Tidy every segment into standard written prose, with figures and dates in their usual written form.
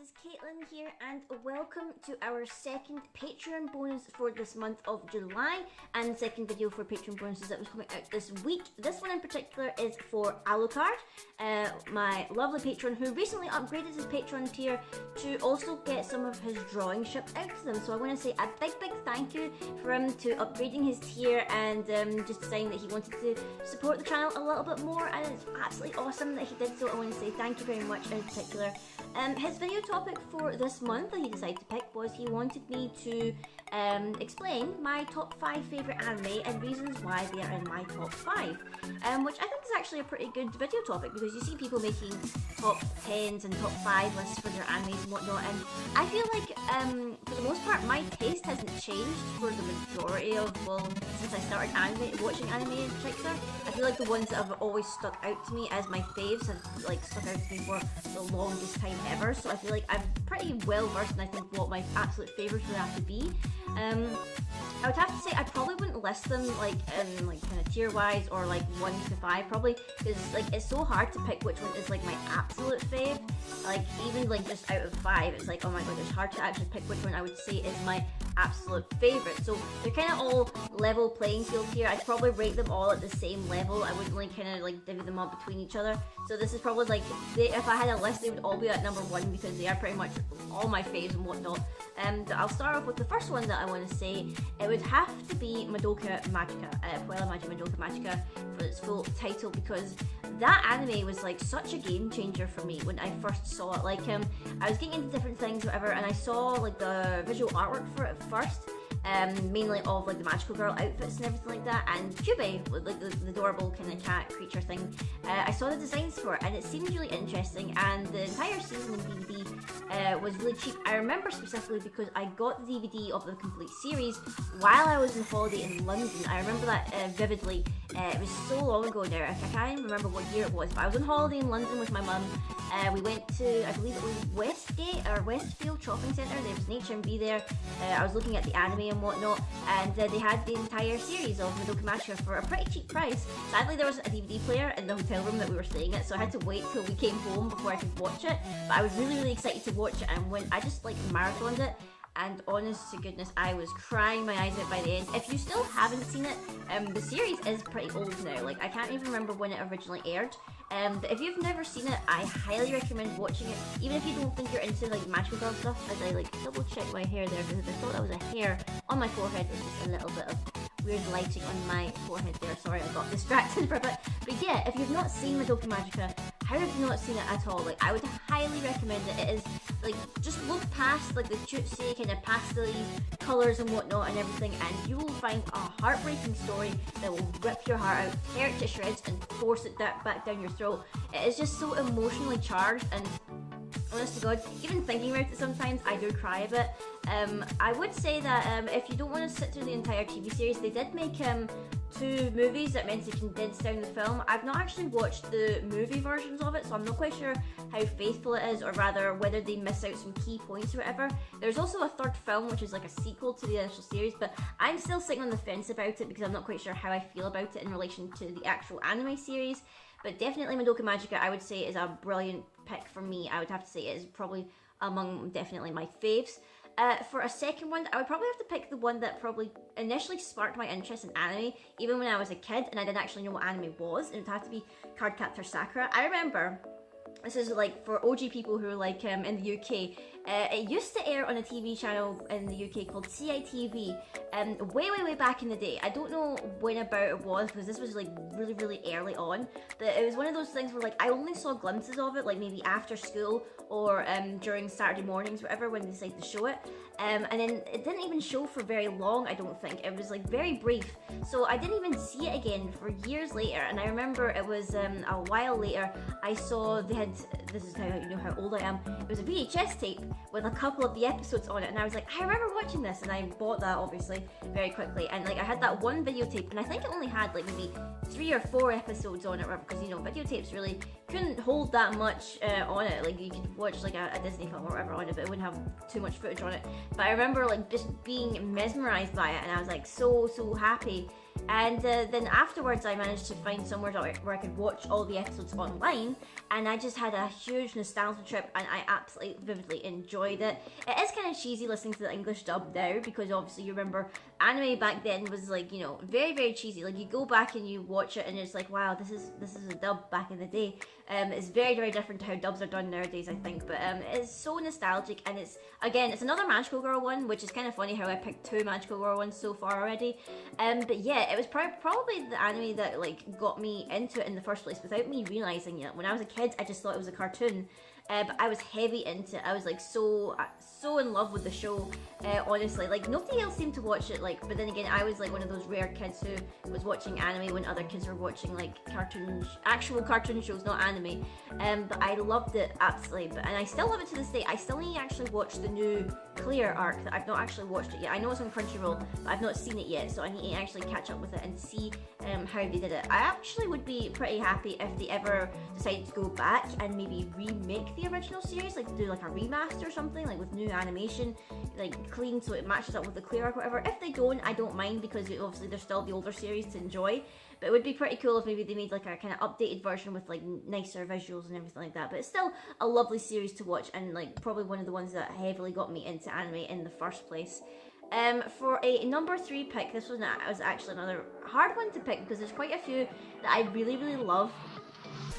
is Caitlin here, and welcome to our second Patreon bonus for this month of July, and the second video for Patreon bonuses that was coming out this week. This one in particular is for Alucard, my lovely patron who recently upgraded his Patreon tier to also get some of his drawing shipped out to them. So I want to say a big thank you for him to upgrading his tier and just deciding that he wanted to support the channel a little bit more, and it's absolutely awesome that he did so. I want to say thank you very much in particular. His video topic for this month that he decided to pick was he wanted me to explain my top 5 favourite anime and reasons why they are in my top 5, which I think is actually a pretty good video topic, because you see people making top 10s and top 5 lists for their animes and whatnot, and I feel like for the most part my taste hasn't changed for the majority of, well, since I started watching anime in particular. I feel like the ones that have always stuck out to me as my faves have like stuck out to me for the longest time ever, so I feel like I'm pretty well versed in I think what my absolute favourites would have to be. I would have to say I probably wouldn't list them like in like kind of tier wise or like 1 to 5 probably, because like it's so hard to pick which one is like my absolute fave. Like even like just out of 5 it's like, oh my god, it's hard to actually pick which one I would say is my absolute favourite. So they're kind of all level playing field here. I'd probably rate them all at the same level. I wouldn't like kind of like divvy them up between each other. So this is probably like, if I had a list, they would all be at number 1 because they are pretty much all my faves and whatnot. I'll start off with the first one that I want to say. It would have to be Madoka Magica, Puella Magi Madoka Magica for its full title, because that anime was like such a game changer for me when I first saw it. Like I was getting into different things, whatever, and I saw like the visual artwork for it first. Mainly of like the magical girl outfits and everything like that, and Cube, like the adorable kind of cat creature thing. I saw the designs for it and it seemed really interesting, and the entire season in DVD was really cheap. I remember specifically because I got the DVD of the complete series while I was on holiday in London. I remember that vividly. It was so long ago now, I can't even remember what year it was, but I was on holiday in London with my mum. We went to, I believe it was Westgate or Westfield Shopping Centre. There was an HMV there. I was looking at the anime and whatnot, and they had the entire series of Madoka Magica for a pretty cheap price. Sadly, there wasn't a DVD player in the hotel room that we were staying at, so I had to wait till we came home before I could watch it. But I was really excited to watch it, and when I just like marathoned it, and honest to goodness, I was crying my eyes out by the end. If you still haven't seen it, the series is pretty old now. Like I can't even remember when it originally aired. But if you've never seen it, I highly recommend watching it, even if you don't think you're into like magical girl stuff. As I like double check my hair there, because I thought that was a hair on my forehead. There's just a little bit of weird lighting on my forehead there. Sorry, I got distracted for a bit. But yeah, if you've not seen Madoka Magica, how have you not seen it at all? Like I would highly recommend it. It is like, just look past like the cutesy kind of pastel-y colours and whatnot and everything, and you will find a heartbreaking story that will rip your heart out, tear it to shreds and force it back down your throat. It is just so emotionally charged, and honest to God, even thinking about it sometimes I do cry a bit. I would say that if you don't want to sit through the entire TV series, they did make 2 movies that meant to condense down the film. I've not actually watched the movie versions of it, so I'm not quite sure how faithful it is, or rather whether they miss out some key points or whatever. There's also a 3rd film which is like a sequel to the initial series, but I'm still sitting on the fence about it because I'm not quite sure how I feel about it in relation to the actual anime series. But definitely Madoka Magica, I would say, is a brilliant pick for me. I would have to say it is probably among definitely my faves. For a second one, I would probably have to pick the one that probably initially sparked my interest in anime, even when I was a kid and I didn't actually know what anime was. It would have to be Cardcaptor Sakura. I remember, this is like for OG people who are like in the UK, it used to air on a TV channel in the UK called CITV, way back in the day. I don't know when about it was, because this was like really early on. It was one of those things where like I only saw glimpses of it, like maybe after school or during Saturday mornings, whatever, when they decided to show it. And then it didn't even show for very long, I don't think. It was like very brief, so I didn't even see it again for years later. And I remember it was a while later I saw they had, this is how you know how old I am, it was a VHS tape with a couple of the episodes on it, and I was like, I remember watching this, and I bought that obviously very quickly. And like I had that one videotape, and I think it only had like maybe 3 or 4 episodes on it, because you know videotapes really couldn't hold that much on it. Like, you could watch like a Disney film or whatever on it, but it wouldn't have too much footage on it. But I remember like just being mesmerized by it, and I was like so happy. And then afterwards I managed to find somewhere where I could watch all the episodes online, and I just had a huge nostalgia trip, and I absolutely vividly enjoyed it. It is kind of cheesy listening to the English dub now, because obviously you remember anime back then was like, you know, very cheesy. Like, you go back and you watch it and it's like, wow, this is a dub back in the day. It's very different to how dubs are done nowadays, I think, but it's so nostalgic, and it's another Magical Girl one, which is kind of funny how I picked 2 Magical Girl ones so far already. But yeah, it was probably the anime that like got me into it in the first place without me realizing it. When I was a kid, I just thought it was a cartoon. But I was heavy into it. I was like so in love with the show, honestly. Like, nobody else seemed to watch it, like, but then again, I was like one of those rare kids who was watching anime when other kids were watching like actual cartoon shows, not anime. But I loved it absolutely, and I still love it to this day. I still need to actually watch the new Clear arc that I've not actually watched it yet. I know it's on Crunchyroll, but I've not seen it yet, so I need to actually catch up with it and see how they did it. I actually would be pretty happy if they ever decided to go back and maybe remake the original series, like do like a remaster or something, like with new animation, like clean, so it matches up with the Clear arc or whatever. If they don't, I don't mind, because obviously there's still the older series to enjoy. But it would be pretty cool if maybe they made like a kind of updated version with like nicer visuals and everything like that. But it's still a lovely series to watch, and like probably one of the ones that heavily got me into anime in the first place. For a number 3 pick, this was actually another hard one to pick, because there's quite a few that I really love.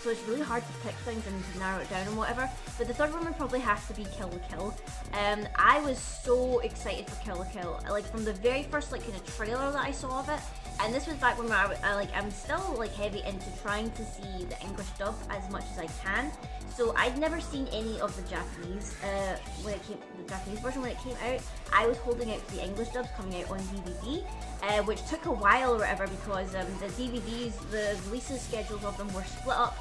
So it's really hard to pick things and to narrow it down and whatever. But the third one would probably have to be Kill la Kill. I was so excited for Kill la Kill. Like, from the very first like kind of trailer that I saw of it. And this was back when I'm still like heavy into trying to see the English dub as much as I can. So I'd never seen any of the Japanese the Japanese version when it came out. I was holding out for the English dubs coming out on DVD, which took a while or whatever, because the DVDs, the releases schedules of them were split up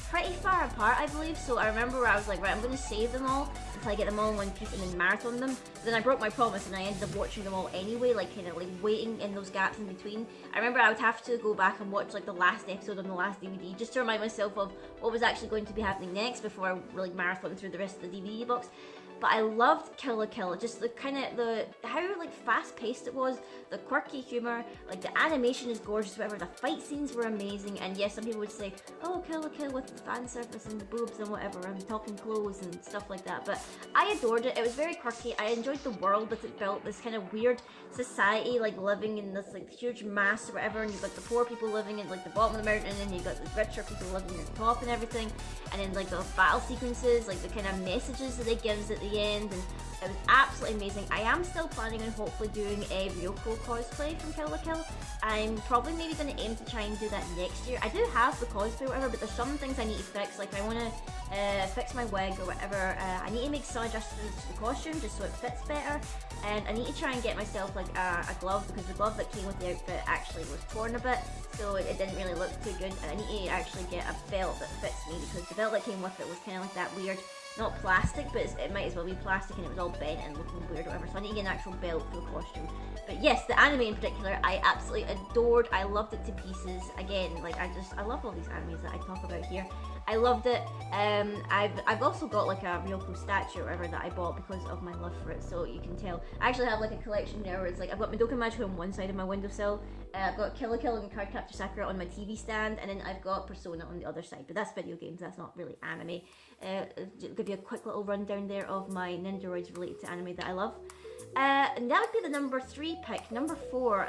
pretty far apart, I believe. So I remember where I was like, right, I'm going to save them all until I get them all in one piece and then marathon them. But then I broke my promise and I ended up watching them all anyway, like kind of like waiting in those gaps in between. I remember I would have to go back and watch like the last episode on the last DVD just to remind myself of what was actually going to be happening next before I really marathon through the rest of the DVD box. But I loved Kill la Kill, just the kind of how like fast paced it was, the quirky humor, like the animation is gorgeous, whatever, the fight scenes were amazing. And yes, some people would say, oh, Kill la Kill with the fan service and the boobs and whatever and talking clothes and stuff like that, but I adored it. It was very quirky. I enjoyed the world that it built, this kind of weird society, like living in this like huge mass or whatever, and you've got the poor people living in like the bottom of the mountain, and then you've got the richer people living at the top and everything. And then like the battle sequences, like the kind of messages that it gives at the end, and it was absolutely amazing. I am still planning on hopefully doing a Ryoko cosplay from Kill la Kill. I'm probably maybe going to aim to try and do that next year. I do have the cosplay or whatever, but there's some things I need to fix. Like, I want to fix my wig or whatever. I need to make some adjustments to the costume just so it fits better. And I need to try and get myself like a glove, because the glove that came with the outfit actually was torn a bit, so it didn't really look too good. And I need to actually get a belt that fits me, because the belt that came with it was kind of like that weird, not plastic, but it might as well be plastic, and it was all bent and looking weird or whatever, so I need to get an actual belt for the costume. But yes, the anime in particular, I absolutely adored. I loved it to pieces. Again, like I love all these animes that I talk about here. I loved it. I've also got like a Ryoko statue or whatever that I bought because of my love for it, so you can tell. I actually have like a collection there where it's like, I've got Madoka Magica on one side of my windowsill, I've got Kill la Kill and Cardcaptor Sakura on my TV stand, and then I've got Persona on the other side, but that's video games, that's not really anime. Give you a quick little rundown there of my Nindoroids related to anime that I love. And that would be the number 3 pick. Number 4,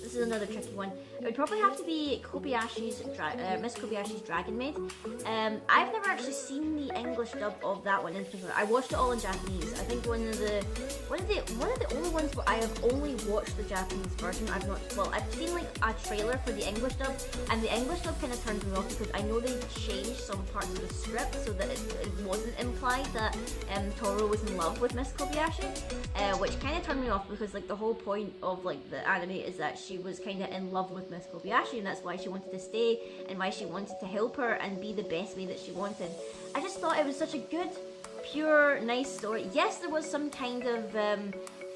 this is another tricky one. It would probably have to be Miss Kobayashi's Dragon Maid. I've never actually seen the English dub of that one in particular. I watched it all in Japanese. I think one of the only ones where I have only watched the Japanese version. I've seen like a trailer for the English dub, and the English dub kind of turned me off because I know they changed some parts of the script so that it wasn't implied that Toru was in love with Miss Kobayashi, which kind of turned me off, because like the whole point of like the anime is that she was kind of in love with Miss Kobayashi, and that's why she wanted to stay and why she wanted to help her and be the best way that she wanted. I just thought it was such a good, pure, nice story. Yes, there was some kind of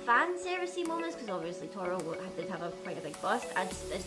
fan servicey moments, because obviously Toro did have quite a big bust, as did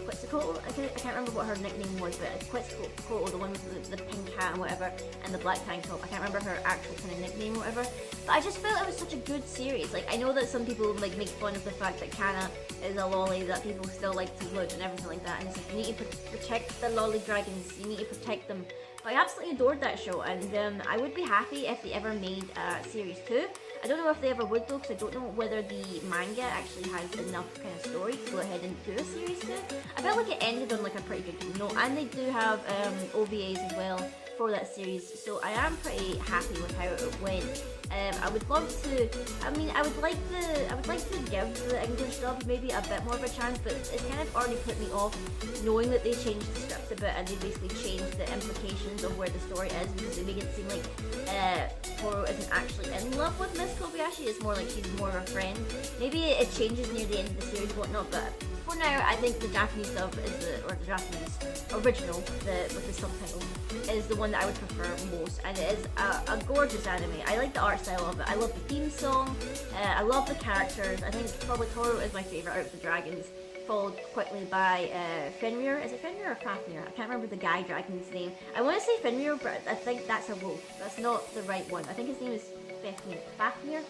Quetzalcoatl. I can't remember what her nickname was, but Quetzalcoatl, the one with the pink hat and whatever, and the black tank top. I can't remember her actual kind of nickname or whatever. But I just felt it was such a good series. Like, I know that some people like make fun of the fact that Kana is a lolly that people still like to look and everything like that, and it's like, you need to protect the lolly dragons, you need to protect them. But I absolutely adored that show, and I would be happy if they ever made series 2. I don't know if they ever would though, because I don't know whether the manga actually has enough kind of story to go ahead and do a series 2. I felt like it ended on like a pretty good note, and they do have OVAs as well for that series, so I am pretty happy with how it went. I would love to. I mean, I would like to give the English dub maybe a bit more of a chance, but it's kind of already put me off knowing that they changed the script a bit and they basically changed the implications of where the story is, because they make it seem like Toro isn't actually in love with Miss Kobayashi. It's more like she's more of a friend. Maybe it changes near the end of the series, whatnot, but for now, I think the Japanese dub is the Japanese original, with the subtitle, is the one that I would prefer most, and it is a gorgeous anime. I like the art style of it. I love the theme song. I love the characters. I think probably Toro is my favourite out of the dragons, followed quickly by Fenrir. Is it Fenrir or Fafnir? I can't remember the guy dragon's name. I want to say Fenrir, but I think that's a wolf. That's not the right one. I think his name is Fafnir. Fafnir?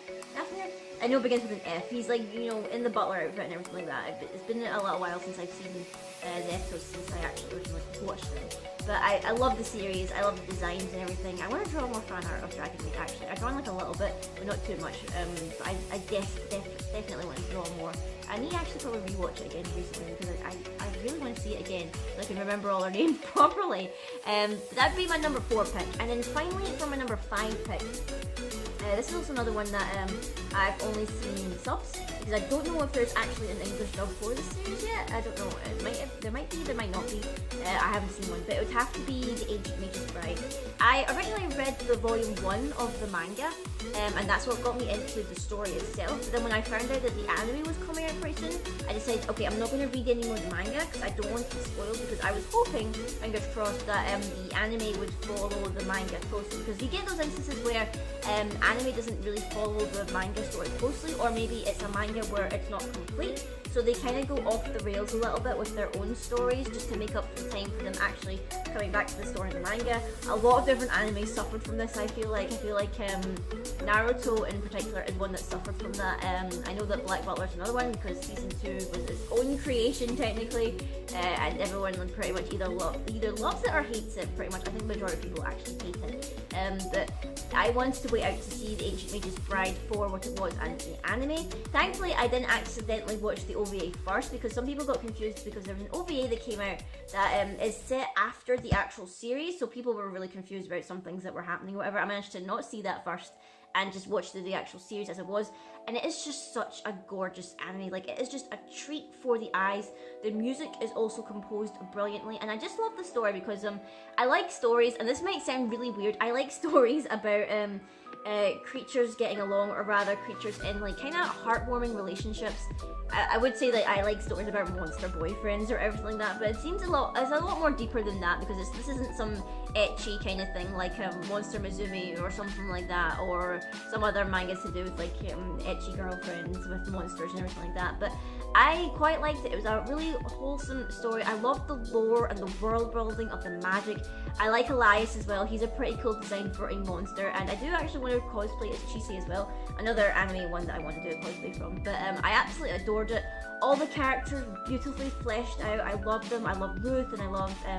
I know it begins with an F. He's like, you know, in the butler outfit and everything like that. It's been a little while since I've seen the episodes, since I actually originally watched them. But I love the series, I love the designs and everything. I want to draw more fan art of Dragon Maid actually. I've drawn like a little bit, but not too much. But I definitely want to draw more. I need to actually probably rewatch it again recently, because I really want to see it again so I can remember all their names properly. That'd be my number 4 pick. And then finally for my number 5 pick, this is also another one that I've only seen subs, because I don't know if there's actually an English dub for this series yet. I don't know. There might be, there might not be. I haven't seen one, but it would have to be The Ancient Mage's Bride. I originally read the volume 1 of the manga, and that's what got me into the story itself. But then when I found out that the anime was coming out pretty soon, I decided, okay, I'm not going to read any more of the manga because I don't want to be spoiled, because I was hoping, fingers crossed, that the anime would follow the manga closely, because you get those instances where anime doesn't really follow the manga story closely, or maybe it's a manga where it's not complete, so they kind of go off the rails a little bit with their own stories just to make up for the time for them actually coming back to the story in the manga. A lot of different anime suffered from this, I feel like. Naruto in particular is one that suffered from that. I know that Black Butler's another one, because season 2 was its own creation technically, and everyone pretty much either loves it or hates it pretty much. I think the majority of people actually hate it. But I wanted to wait out to see The Ancient Mage's Bride for what it was and the anime. Thankfully, I didn't accidentally watch the OVA first, because some people got confused because there's an OVA that came out that is set after the actual series, so people were really confused about some things that were happening or whatever. I managed to not see that first and just watch the actual series as it was, and it is just such a gorgeous anime. Like, it is just a treat for the eyes. The music is also composed brilliantly, and I just love the story because I like stories, and this might sound really weird, I like stories about creatures getting along, or rather creatures in like kind of heartwarming relationships. I would say that I like stories about monster boyfriends or everything like that, but it seems it's a lot more deeper than that, because this isn't some ecchi kind of thing like Monster Mizumi or something like that, or some other mangas to do with like ecchi girlfriends with monsters and everything like that. But I quite liked it. It was a really wholesome story. I loved the lore and the world building of the magic. I like Elias as well. He's a pretty cool design for a monster, and I do actually want to cosplay as Chisi as well. Another anime one that I want to do a cosplay from. But I absolutely adored it. All the characters beautifully fleshed out. I love them. I love Ruth, and I love I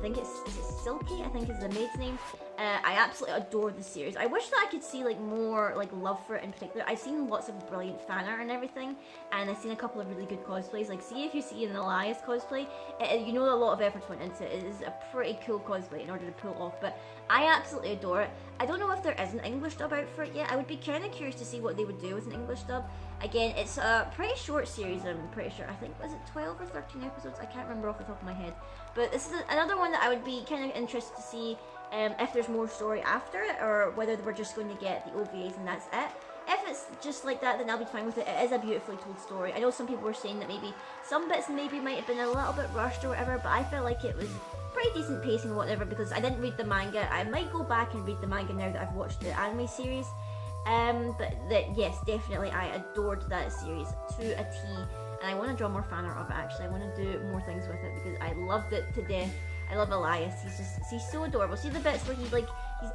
think is it Silky? I think is the maid's name. I absolutely adore the series. I wish that I could see like more like love for it in particular. I've seen lots of brilliant fan art and everything, and I've seen a couple of really good cosplays. Like, see if you see an Elias cosplay, you know a lot of effort went into it. It is a pretty cool cosplay in order to pull off, but I absolutely adore it. I don't know if there is an English dub out for it yet. I would be kind of curious to see what they would do with an English dub. Again, it's a pretty short series, I'm pretty sure. I think, was it 12 or 13 episodes? I can't remember off the top of my head. But this is another one that I would be kind of interested to see if there's more story after it, or whether we're just going to get the OVAs and that's it. If it's just like that, then I'll be fine with it. It is a beautifully told story. I know some people were saying that maybe some bits maybe might have been a little bit rushed or whatever, but I felt like it was pretty decent pacing or whatever, because I didn't read the manga. I might go back and read the manga now that I've watched the anime series. But yes, definitely, I adored that series to a T, and I want to draw more fan art of it. Actually, I want to do more things with it because I loved it to death. I love Elias. He's so adorable. See the bits where he's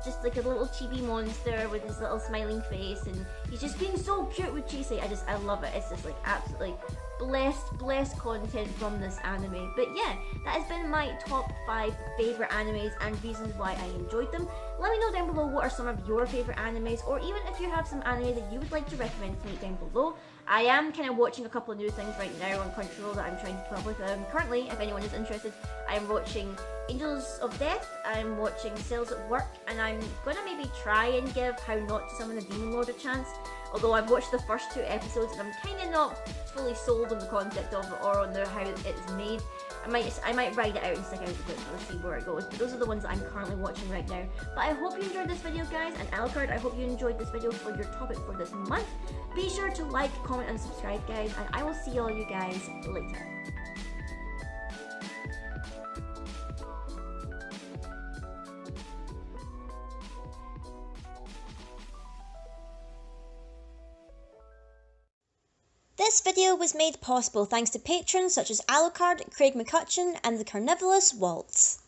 just like a little chibi monster with his little smiling face, and he's just being so cute with Chasey. I love it. It's just like absolutely blessed content from this anime. But yeah, that has been my top 5 favourite animes and reasons why I enjoyed them. Let me know down below what are some of your favourite animes, or even if you have some anime that you would like to recommend to me down below. I am kind of watching a couple of new things right now on Crunchyroll that I'm trying to keep up with. Currently, if anyone is interested, I'm watching Angels of Death, I'm watching Cells at Work, and I'm gonna maybe try and give How Not to Summon a Demon Lord a chance. Although I've watched the first 2 episodes and I'm kind of not fully sold on the concept of it or on how it's made. I might ride it out and stick out a bit to see where it goes. But those are the ones that I'm currently watching right now. But I hope you enjoyed this video, guys. And Alucard, I hope you enjoyed this video for your topic for this month. Be sure to like, comment, and subscribe, guys. And I will see all you guys later. This video was made possible thanks to patrons such as Alucard, Craig McCutcheon, and the Carnivalous Waltz.